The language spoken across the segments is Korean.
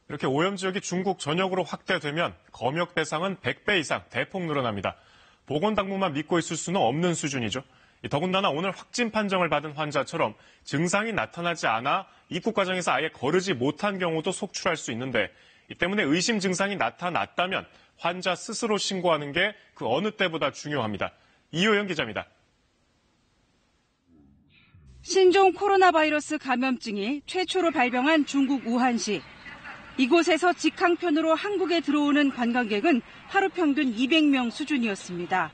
이렇게 오염 지역이 중국 전역으로 확대되면 검역 대상은 100배 이상 대폭 늘어납니다. 보건당국만 믿고 있을 수는 없는 수준이죠. 더군다나 오늘 확진 판정을 받은 환자처럼 증상이 나타나지 않아 입국 과정에서 아예 거르지 못한 경우도 속출할 수 있는데 이 때문에 의심 증상이 나타났다면 환자 스스로 신고하는 게 그 어느 때보다 중요합니다. 이효영 기자입니다. 신종 코로나 바이러스 감염증이 최초로 발병한 중국 우한시. 이곳에서 직항편으로 한국에 들어오는 관광객은 하루 평균 200명 수준이었습니다.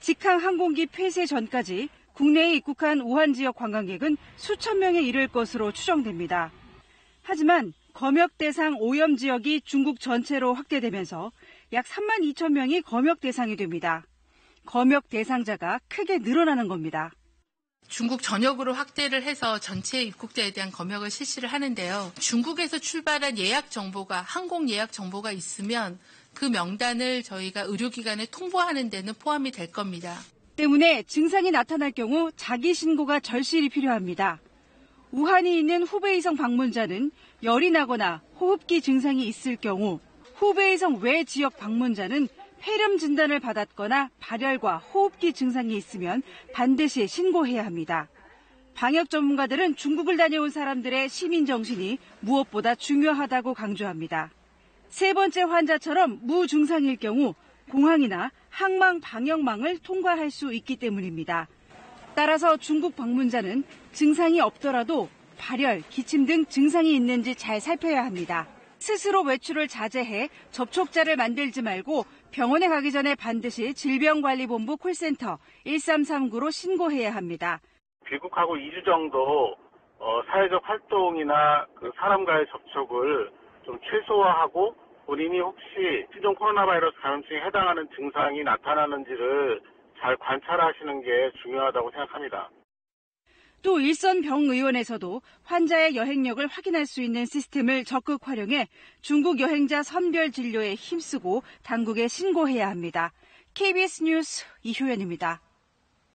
직항 항공기 폐쇄 전까지 국내에 입국한 우한 지역 관광객은 수천 명에 이를 것으로 추정됩니다. 하지만 검역 대상 오염 지역이 중국 전체로 확대되면서 약 3만 2천 명이 검역 대상이 됩니다. 검역 대상자가 크게 늘어나는 겁니다. 중국 전역으로 확대를 해서 전체 입국자에 대한 검역을 실시를 하는데요. 중국에서 출발한 예약 정보가, 항공 예약 정보가 있으면 그 명단을 저희가 의료기관에 통보하는 데는 포함이 될 겁니다. 때문에 증상이 나타날 경우 자기 신고가 절실히 필요합니다. 우한이 있는 후베이성 방문자는 열이 나거나 호흡기 증상이 있을 경우, 후베이성 외 지역 방문자는 폐렴 진단을 받았거나 발열과 호흡기 증상이 있으면 반드시 신고해야 합니다. 방역 전문가들은 중국을 다녀온 사람들의 시민 정신이 무엇보다 중요하다고 강조합니다. 세 번째 환자처럼 무증상일 경우 공항이나 항만 방역망을 통과할 수 있기 때문입니다. 따라서 중국 방문자는 증상이 없더라도 발열, 기침 등 증상이 있는지 잘 살펴야 합니다. 스스로 외출을 자제해 접촉자를 만들지 말고 병원에 가기 전에 반드시 질병관리본부 콜센터 1339로 신고해야 합니다. 귀국하고 2주 정도 사회적 활동이나 사람과의 접촉을 좀 최소화하고 본인이 혹시 신종 코로나 바이러스 감염증에 해당하는 증상이 나타나는지를 잘 관찰하시는 게 중요하다고 생각합니다. 또 일선 병의원에서도 환자의 여행력을 확인할 수 있는 시스템을 적극 활용해 중국 여행자 선별 진료에 힘쓰고 당국에 신고해야 합니다. KBS 뉴스 이효연입니다.